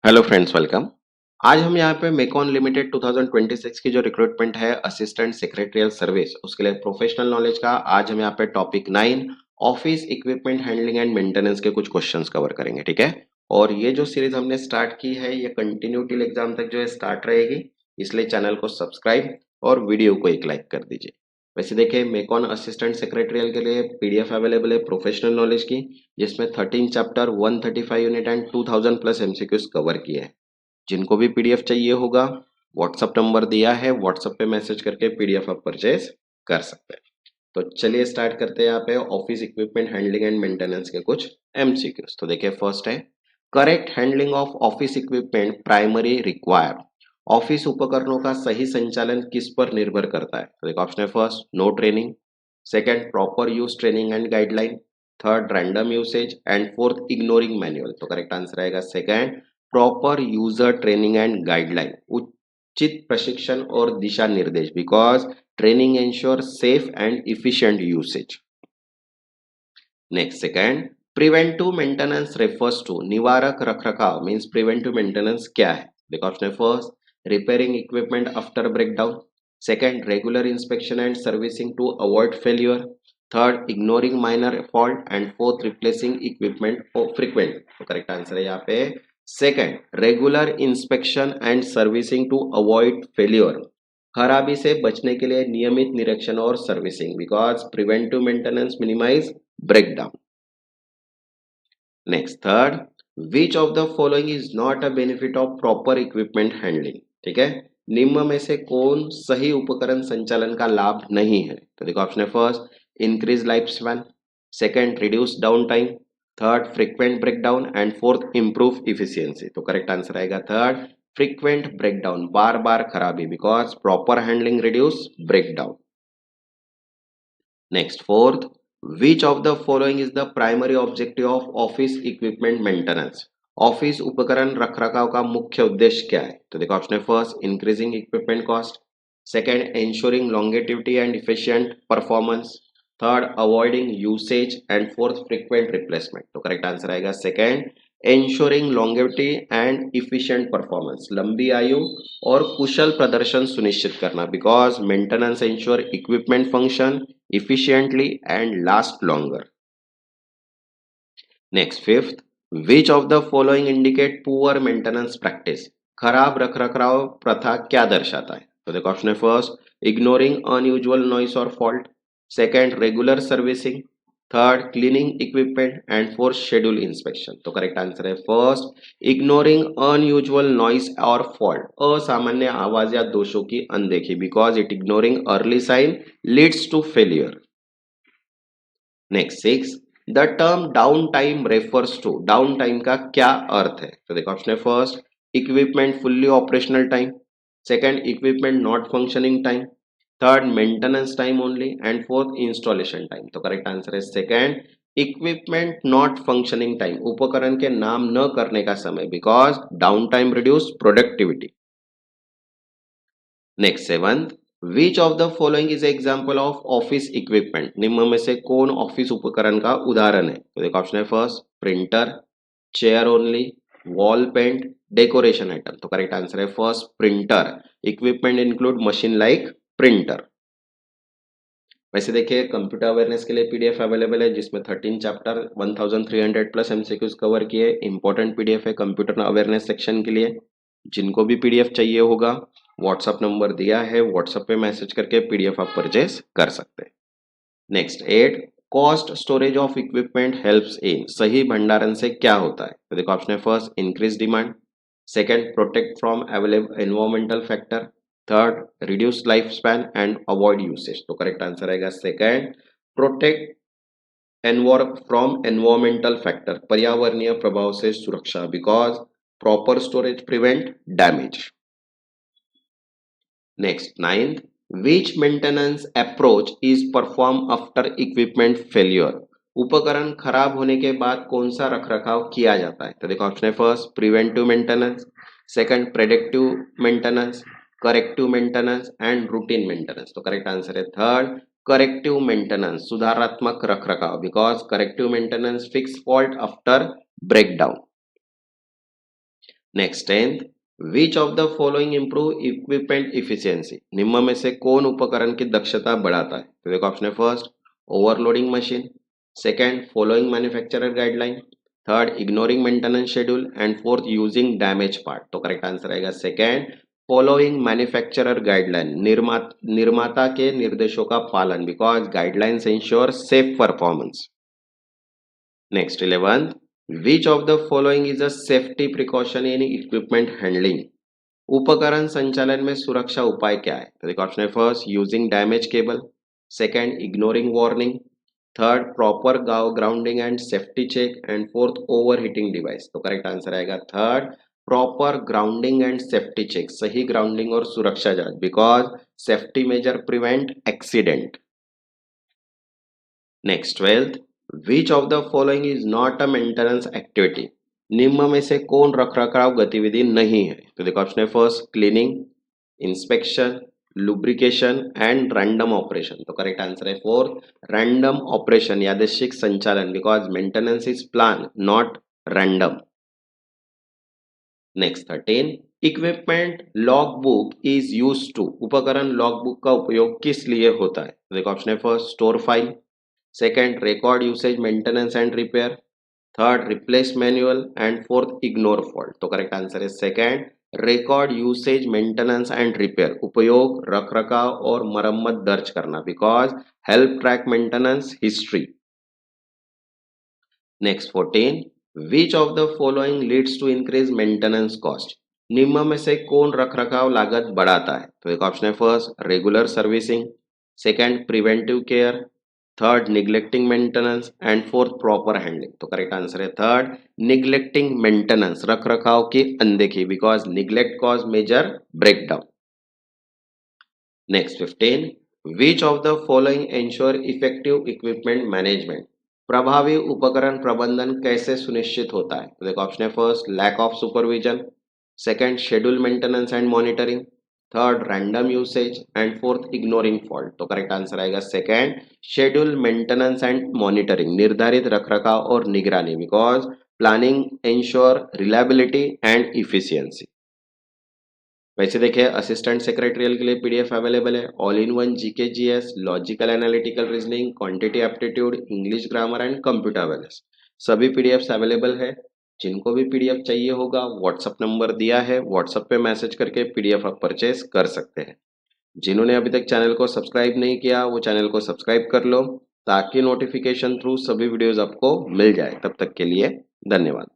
Hello friends, welcome. आज हम यहाँ पे मेकॉन लिमिटेड 2026 की जो रिक्रूटमेंट है असिस्टेंट सेक्रेटरियल सर्विस उसके लिए प्रोफेशनल नॉलेज का आज हम यहाँ पे topic 9 office equipment handling and maintenance के कुछ क्वेश्चंस कवर करेंगे, ठीक है। और ये जो सीरीज हमने स्टार्ट की है ये कंटिन्यू टिल एग्जाम तक जो है स्टार्ट रहेगी, इसलिए चैनल को सब्सक्राइब और वीडियो को एक लाइक कर दीजिए। वैसे देखिए, मेकॉन असिस्टेंट सेक्रेटरियल के लिए पीडीएफ अवेलेबल है प्रोफेशनल नॉलेज की, जिसमें 13 chapter 135 unit and 2000 plus MCQs cover किए हैं। जिनको भी पीडीएफ चाहिए होगा, व्हाट्सएप नंबर दिया है, व्हाट्सएप पे मैसेज करके पीडीएफ आप परचेज कर सकते हैं। तो चलिए स्टार्ट करते हैं यहाँ पे office equipment handling and maintenance के कुछ एमसीक्यूज। तो देखिए, फर्स्ट है correct handling of office equipment primary required. Office उपकरणों का सही संचालन किस पर निर्भर करता है? तो देखो, ऑप्शन है first no training, second proper use training and guideline, third random usage and fourth ignoring manual. तो करेक्ट आंसर आएगा second proper user training and guideline, उचित प्रशिक्षण और दिशा निर्देश, because training ensure safe and efficient usage. Next second preventive maintenance refers to, निवारक रखरखाव means preventive maintenance क्या है? देखो, ऑप्शन है first repairing equipment after breakdown, second regular inspection and servicing to avoid failure, third ignoring minor fault and fourth replacing equipment frequent. तो correct answer है यहाँ पे second regular inspection and servicing to avoid failure, खराबी से बचने के लिए नियमित निरीक्षण और servicing, because preventive maintenance minimize breakdown. Next third which of the following is not a benefit of proper equipment handling, ठीक है। निम्न में से कौन सही उपकरण संचालन का लाभ नहीं है? तो देखो, ऑप्शन है first increase life span, second reduce down time, third frequent breakdown and fourth improve efficiency. तो करेक्ट आंसर आएगा थर्ड फ्रीक्वेंट ब्रेकडाउन, बार बार खराबी, because proper handling reduce breakdown. Next fourth which of the following is the primary objective of office equipment maintenance, office उपकरण रखरखाव का मुख्य उद्देश्य क्या है? तो देखो, ऑप्शन है first increasing equipment cost, second ensuring longevity and efficient performance, third avoiding usage and fourth frequent replacement. तो करेक्ट आंसर आएगा second ensuring longevity and efficient performance, लंबी आयु और कुशल प्रदर्शन सुनिश्चित करना, because maintenance ensure equipment function efficiently and last longer. Next fifth, which of the following indicate poor maintenance practice, खराब रखरखाव प्रथा क्या दर्शाता है? तो देखो, ऑप्शन है फर्स्ट इग्नोरिंग अनयूजुअल नॉइस और fault, second regular servicing, third cleaning equipment and fourth schedule inspection. तो करेक्ट आंसर है फर्स्ट इग्नोरिंग अनयूजुअल नॉइस और फॉल्ट, असामान्य आवाज या दोषों की अनदेखी, because it ignoring early sign leads to failure. Next six the term down time refers to, down time का क्या अर्थ है? तो देखो, ऑप्शन है first equipment fully operational time, second equipment not functioning time, third maintenance time only and fourth installation time. तो correct answer है second equipment not functioning time, उपकरण के नाम न करने का समय, because down time reduce productivity. Next seventh which of the following is example of office equipment, निम्न में से कौन ऑफिस उपकरण का उदाहरण है? तो देखो, ऑप्शन है first printer, chair only, wall paint, decoration item. तो करेक्ट आंसर है first printer, equipment include machine like printer. वैसे देखिए, कंप्यूटर अवेयरनेस के लिए पीडीएफ अवेलेबल है, जिसमें 13 चैप्टर 1300 प्लस एमसीक्यूज कवर किए, इंपॉर्टेंट पीडीएफ है कंप्यूटर अवेयरनेस सेक्शन के लिए। जिनको भी पीडीएफ चाहिए होगा, व्हाट्सएप नंबर दिया है, व्हाट्सएप पे मैसेज करके पीडीएफ आप परचेस कर सकते हैं। Next 8 cost storage of equipment helps in, सही भंडारण से क्या होता है? तो देखो, ऑप्शन है first increase demand, second protect from available environmental factor, third reduce life span and avoid usage. तो करेक्ट आंसर आएगा second protect from environmental factor, पर्यावरणीय प्रभाव से सुरक्षा, because proper storage prevent damage. Next ninth which maintenance approach is perform after equipment failure, उपकरण खराब होने के बाद कौन सा रखरखाव किया जाता है? तो देखो, ऑप्शन है first preventive maintenance, second predictive maintenance, corrective maintenance and routine maintenance. तो करेक्ट आंसर है थर्ड करेक्टिव मेंटेनेंस, सुधारात्मक रखरखाव, because corrective maintenance fix fault after breakdown. Next 10th, which of the following improve equipment efficiency, निम्न में से कौन उपकरण की दक्षता बढ़ाता है? तो देखो ऑप्शन है first overloading machine, second following manufacturer guideline, third ignoring maintenance schedule and fourth using damage part. तो करेक्ट आंसर आएगा सेकंड फॉलोइंग मैन्युफैक्चरर गाइडलाइन, निर्माता के निर्देशों का पालन, because guidelines ensure safe performance. Next 11th, which of the following is a safety precaution in equipment handling, उपकरण संचालन में सुरक्षा उपाय क्या है? तो देखो ऑप्शन है first using damage cable, second ignoring warning, third proper grounding and safety check and fourth over heating device. तो करेक्ट आंसर आएगा third proper grounding and safety check, सही ग्राउंडिंग और सुरक्षा जांच, because safety measure prevent accident. Next 12th, which of the following is not a maintenance activity, निम्न में से कौन रखरखाव गतिविधि नहीं है? तो देखो ऑप्शन है first cleaning, inspection, lubrication and random operation. तो करेक्ट आंसर है फोर्थ रैंडम ऑपरेशन, यादृच्छिक संचालन, because maintenance is plan not random. Next 13, equipment log book is use to, उपकरण लॉग बुक का उपयोग किस लिए होता है? तो देखो ऑप्शन है first store file, second record usage maintenance and repair, third replace manual and fourth ignore fault. तो करेक्ट आंसर है second record usage maintenance and repair, उपयोग रखरखाव और मरम्मत दर्ज करना, because help track maintenance history. Next 14, which of the following leads to increase maintenance cost, निम्न में से कौन रखरखाव लागत बढ़ाता है? तो एक ऑप्शन है first regular servicing, second preventive care, third neglecting maintenance and fourth proper handling. तो करेक्ट आंसर है थर्ड निग्लेक्टिंग मेंटेनेंस, रखरखाव की अनदेखी, because neglect cause major breakdown. Next 15, which of the following ensure effective equipment management, प्रभावी उपकरण प्रबंधन कैसे सुनिश्चित होता है? तो देखो ऑप्शन है first lack of supervision, second schedule maintenance and monitoring, third random usage and fourth ignoring fault. तो करेक्ट आंसर आएगा second schedule maintenance and monitoring, निर्धारित रखरखाव और निगरानी, because planning ensure reliability and efficiency. वैसे देखिए असिस्टेंट सेक्रेटरियल के लिए पीडीएफ अवेलेबल है, all in one GK GS, logical analytical reasoning, quantity aptitude, English grammar and computer awareness, सभी पीडीएफ्स अवेलेबल है। जिनको भी पीडीएफ चाहिए होगा व्हाट्सएप नंबर दिया है, व्हाट्सएप पे मैसेज करके पीडीएफ आप परचेज कर सकते हैं। जिन्होंने अभी तक चैनल को सब्सक्राइब नहीं किया वो चैनल को सब्सक्राइब कर लो ताकि नोटिफिकेशन थ्रू सभी वीडियोज आपको मिल जाए। तब तक के लिए धन्यवाद।